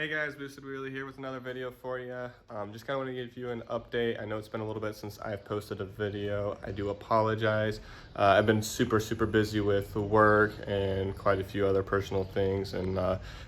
Hey guys, BoostedWheelie here with another video for you. Just kind of want to give you an update. I know it's been a little bit since I've posted a video. I do apologize. I've been super busy with work and quite a few other personal things and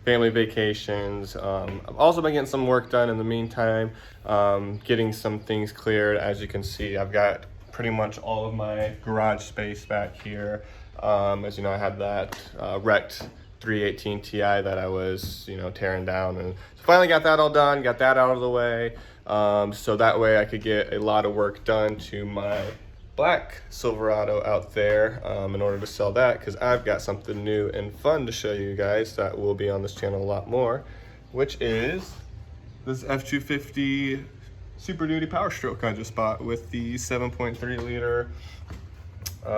family vacations. I've also been getting some work done in the meantime, getting some things cleared. As you can see, I've got pretty much all of my garage space back here. As you know, I had that wrecked 318 Ti that I was, tearing down, and so finally got that all done, got that out of the way, so that way I could get a lot of work done to my black Silverado out there in order to sell that, because I've got something new and fun to show you guys that will be on this channel a lot more, which is this F250 Super Duty Power Stroke I just bought with the 7.3 liter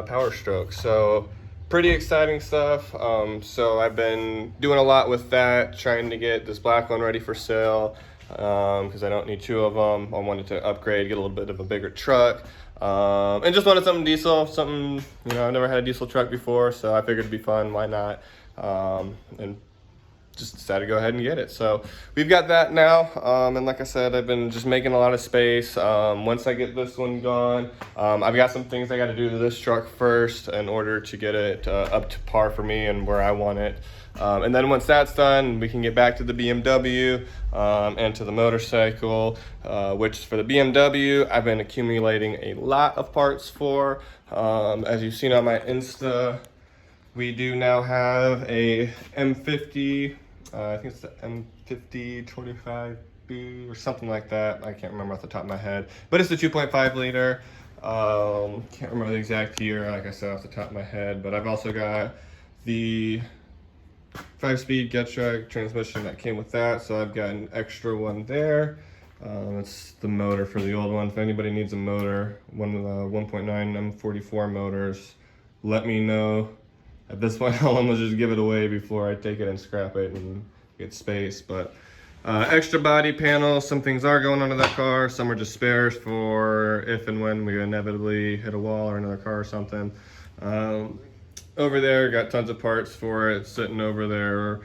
Power Stroke. So pretty exciting stuff. So I've been doing a lot with that, trying to get this black one ready for sale, because I don't need two of them. I wanted to upgrade, get a little bit of a bigger truck, and just wanted something diesel, something, I've never had a diesel truck before, so I figured it'd be fun, why not, and just decided to go ahead and get it. So we've got that now, and like I said, I've been just making a lot of space. Once I get this one gone, I've got some things I got to do to this truck first in order to get it up to par for me and where I want it. And then once that's done, we can get back to the BMW and to the motorcycle, which for the BMW, I've been accumulating a lot of parts for. As you've seen on my Insta, we do now have a M50, I think it's the M50 25B or something like that. I can't remember off the top of my head, but it's the 2.5 liter. Can't remember the exact year, like I said, off the top of my head, but I've also got the 5-speed Getrag transmission that came with that, so I've got an extra one there. It's the motor for the old one. If anybody needs a motor, one of the 1.9 M44 motors, let me know. At this point, I'll almost just give it away before I take it and scrap it and get space. But extra body panel, some things are going onto that car. Some are just spares for if and when we inevitably hit a wall or another car or something. Over there, got tons of parts for it sitting over there.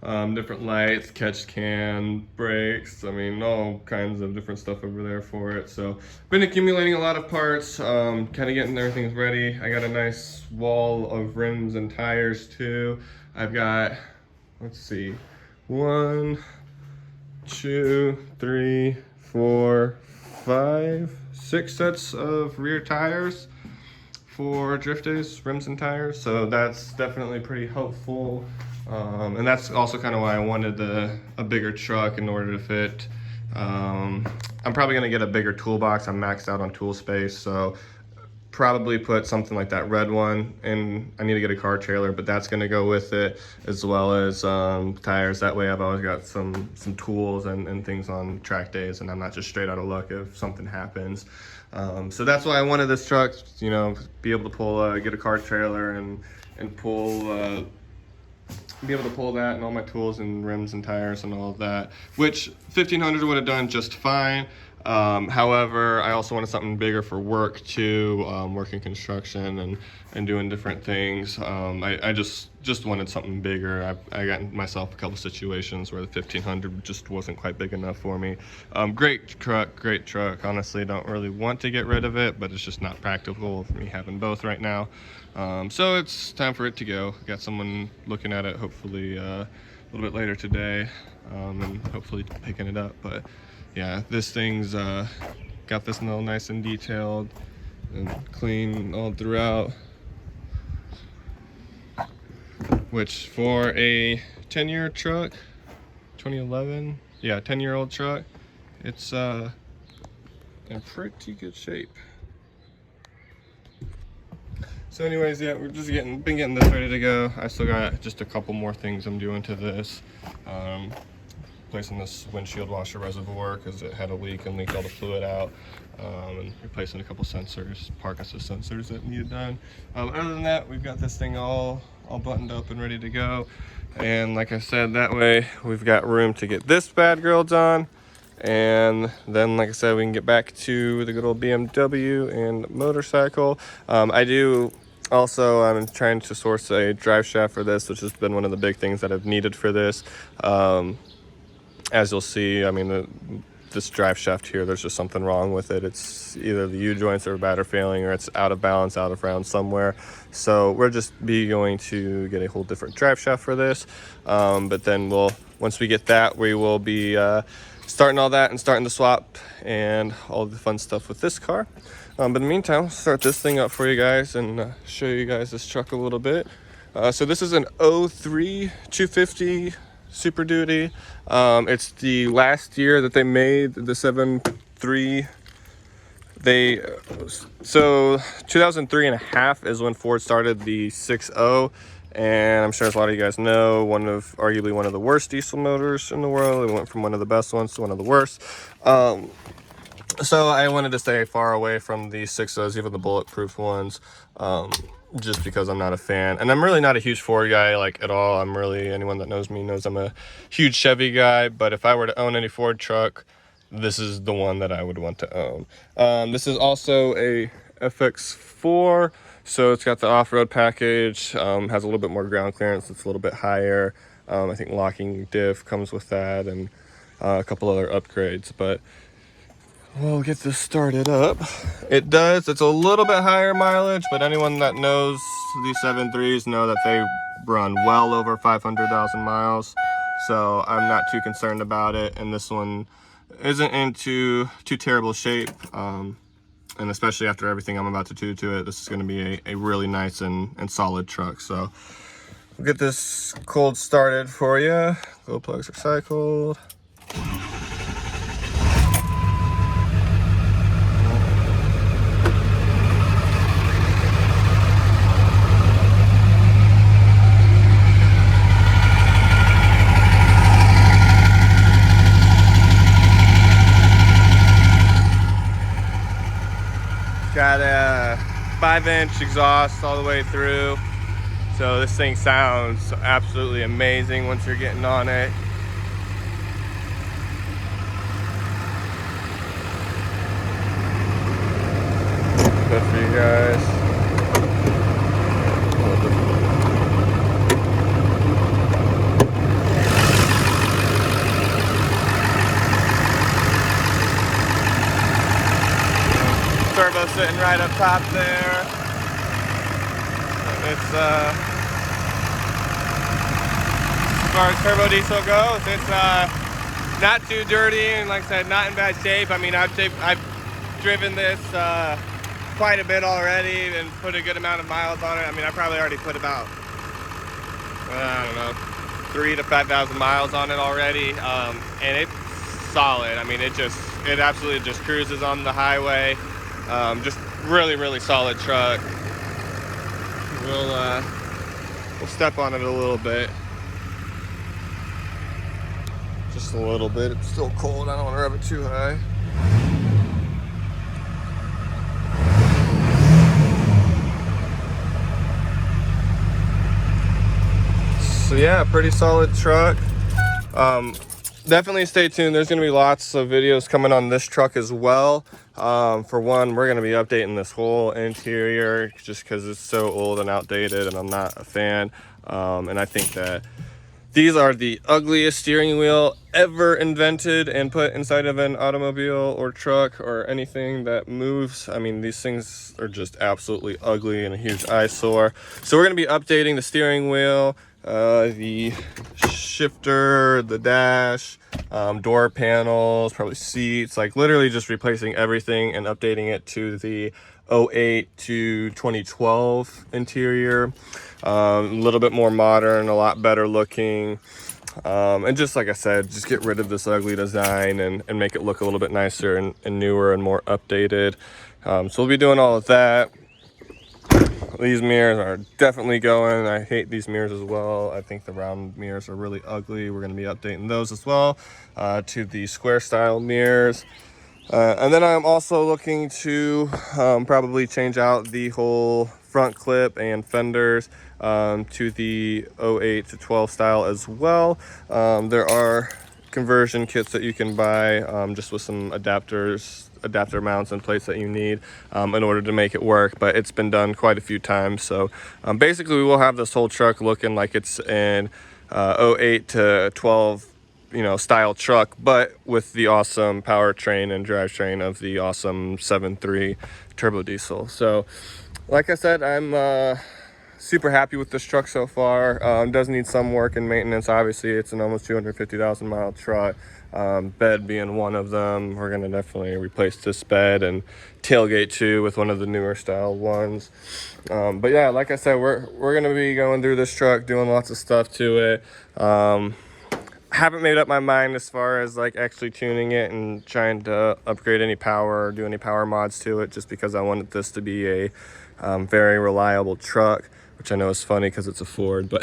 Different lights, catch can, brakes, all kinds of different stuff over there for it. So been accumulating a lot of parts, kind of getting everything ready. I got a nice wall of rims and tires too. I've got, let's see, 1, 2, 3, 4, 5, 6 sets of rear tires for drift days, rims and tires. So that's definitely pretty helpful. And that's also kind of why I wanted a bigger truck in order to fit. I'm probably going to get a bigger toolbox. I'm maxed out on tool space, so probably put something like that red one. And I need to get a car trailer, but that's going to go with it, as well as tires. That way I've always got some tools and things on track days, and I'm not just straight out of luck if something happens. So that's why I wanted this truck, be able to pull, get a car trailer and pull, be able to pull that and all my tools and rims and tires and all of that, which 1500 would have done just fine. However, I also wanted something bigger for work too, working construction and doing different things. I just wanted something bigger. I got myself a couple situations where the 1500 just wasn't quite big enough for me. Great truck. Honestly, don't really want to get rid of it, but it's just not practical for me having both right now. So it's time for it to go. Got someone looking at it hopefully a little bit later today, and hopefully picking it up. But yeah, this thing's got this all nice and detailed and clean all throughout, which for a 10-year truck, 2011, yeah, 10-year-old truck, it's in pretty good shape. So anyways, yeah, we're just been getting this ready to go. I still got just a couple more things I'm doing to this. Replacing this windshield washer reservoir because it had a leak and leaked all the fluid out, and replacing a couple sensors, park assist sensors that needed done. Other than that, we've got this thing all buttoned up and ready to go. And like I said, that way we've got room to get this bad girl done. And then, like I said, we can get back to the good old BMW and motorcycle. I'm trying to source a drive shaft for this, which has been one of the big things that I've needed for this. as you'll see, I mean, this drive shaft here, there's just something wrong with it. It's either the U-joints are bad or failing, or it's out of balance, out of round somewhere. So we're just going to get a whole different drive shaft for this. But then once we get that, we will be starting all that and starting the swap and all the fun stuff with this car. But in the meantime, I'll start this thing up for you guys and show you guys this truck a little bit. So this is an 03 250 Super Duty. It's the last year that they made the 7.3. So 2003 and a half is when Ford started the 6.0, and I'm sure as a lot of you guys know, arguably one of the worst diesel motors in the world. It went from one of the best ones to one of the worst. So I wanted to stay far away from the 6.0s, even the bulletproof ones, just because I'm not a fan. And I'm really not a huge Ford guy, like, at all. Anyone that knows me knows I'm a huge Chevy guy, but if I were to own any Ford truck, this is the one that I would want to own. This is also a FX4, so it's got the off-road package, has a little bit more ground clearance, it's a little bit higher. I think locking diff comes with that, and a couple other upgrades, but we'll get this started up. It's a little bit higher mileage, but anyone that knows these 7.3s know that they run well over 500,000 miles. So I'm not too concerned about it. And this one isn't in too terrible shape. And especially after everything I'm about to do to it, this is going to be a really nice and solid truck. So we'll get this cold started for you. Glow plugs are cycled. Got a 5-inch exhaust all the way through, so this thing sounds absolutely amazing once you're getting on it. Good for you guys. Turbo sitting right up top there. It's as far as turbo diesel goes, it's not too dirty, and like I said, not in bad shape. I mean, I've driven this quite a bit already and put a good amount of miles on it. I mean, I probably already put about, I don't know, 3,000 to 5,000 miles on it already, and it's solid. I mean, it absolutely just cruises on the highway. Just really solid truck. We'll step on it a little bit. Just a little bit. It's still cold. I don't want to rev it too high. So yeah, pretty solid truck. Definitely stay tuned. There's going to be lots of videos coming on this truck as well. For one, we're going to be updating this whole interior just because it's so old and outdated, and I'm not a fan. And I think that these are the ugliest steering wheel ever invented and put inside of an automobile or truck or anything that moves. I mean, these things are just absolutely ugly and a huge eyesore. So we're going to be updating the steering wheel, the shifter, the dash, door panels, probably seats, like literally just replacing everything and updating it to the 08 to 2012 interior. A little bit more modern, a lot better looking, and just like I said, just get rid of this ugly design and make it look a little bit nicer and newer and more updated. So we'll be doing all of that. These mirrors are definitely going. I hate these mirrors as well. I think the round mirrors are really ugly. We're going to be updating those as well to the square style mirrors. And then I'm also looking to probably change out the whole front clip and fenders to the 08 to 12 style as well. There are conversion kits that you can buy just with some adapter mounts and plates that you need in order to make it work, but it's been done quite a few times. So basically we will have this whole truck looking like it's in 08 to 12 you know, style truck, but with the awesome powertrain and drivetrain of the awesome 7.3 turbo diesel. So like I said, I'm super happy with this truck so far. Does need some work and maintenance. Obviously, it's an almost 250,000 mile truck. Bed being one of them. We're gonna definitely replace this bed and tailgate too with one of the newer style ones. But yeah, like I said, we're gonna be going through this truck, doing lots of stuff to it. Haven't made up my mind as far as like actually tuning it and trying to upgrade any power or do any power mods to it, just because I wanted this to be a very reliable truck, which I know is funny because it's a Ford, but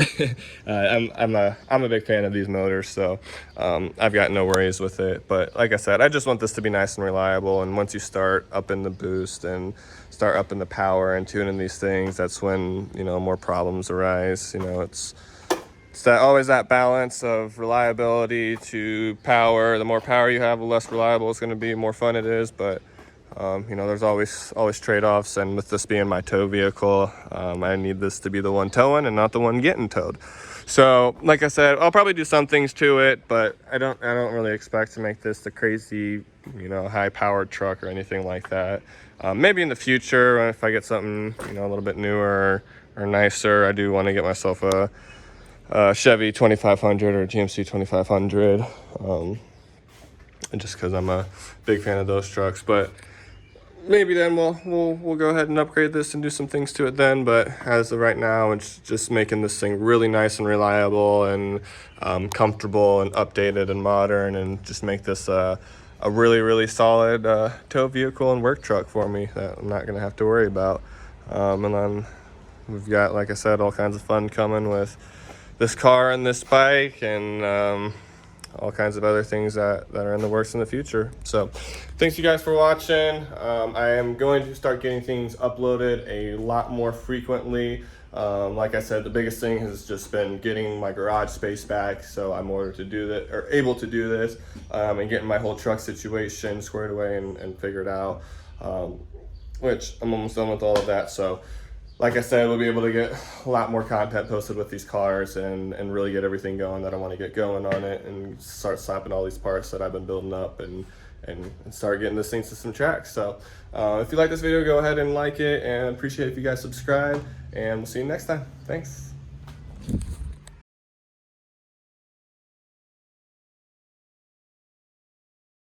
I'm a big fan of these motors, so I've got no worries with it. But like I said, I just want this to be nice and reliable, and once you start up in the boost and start up in the power and tuning these things, that's when, you know, more problems arise. You know, it's always that balance of reliability to power. The more power you have, the less reliable it's going to be, more fun it is. But you know, there's always trade-offs, and with this being my tow vehicle, I need this to be the one towing and not the one getting towed. So like I said, I'll probably do some things to it, but I don't really expect to make this the crazy, you know, high-powered truck or anything like that. Maybe in the future, if I get something, you know, a little bit newer or nicer, I do want to get myself a Chevy 2500 or GMC 2500, and just because I'm a big fan of those trucks. But maybe then we'll go ahead and upgrade this and do some things to it then. But as of right now, it's just making this thing really nice and reliable and comfortable and updated and modern, and just make this a really solid tow vehicle and work truck for me that I'm not gonna have to worry about. And then we've got, like I said, all kinds of fun coming with this car and this bike, and all kinds of other things that are in the works in the future. So thanks you guys for watching. I am going to start getting things uploaded a lot more frequently. Like I said, the biggest thing has just been getting my garage space back, so I'm able to do this, and getting my whole truck situation squared away and figured out, which I'm almost done with all of that. So like I said, we'll be able to get a lot more content posted with these cars and really get everything going that I want to get going on it, and start slapping all these parts that I've been building up and start getting this thing to some tracks. So if you like this video, go ahead and like it, and appreciate if you guys subscribe, and we'll see you next time. Thanks.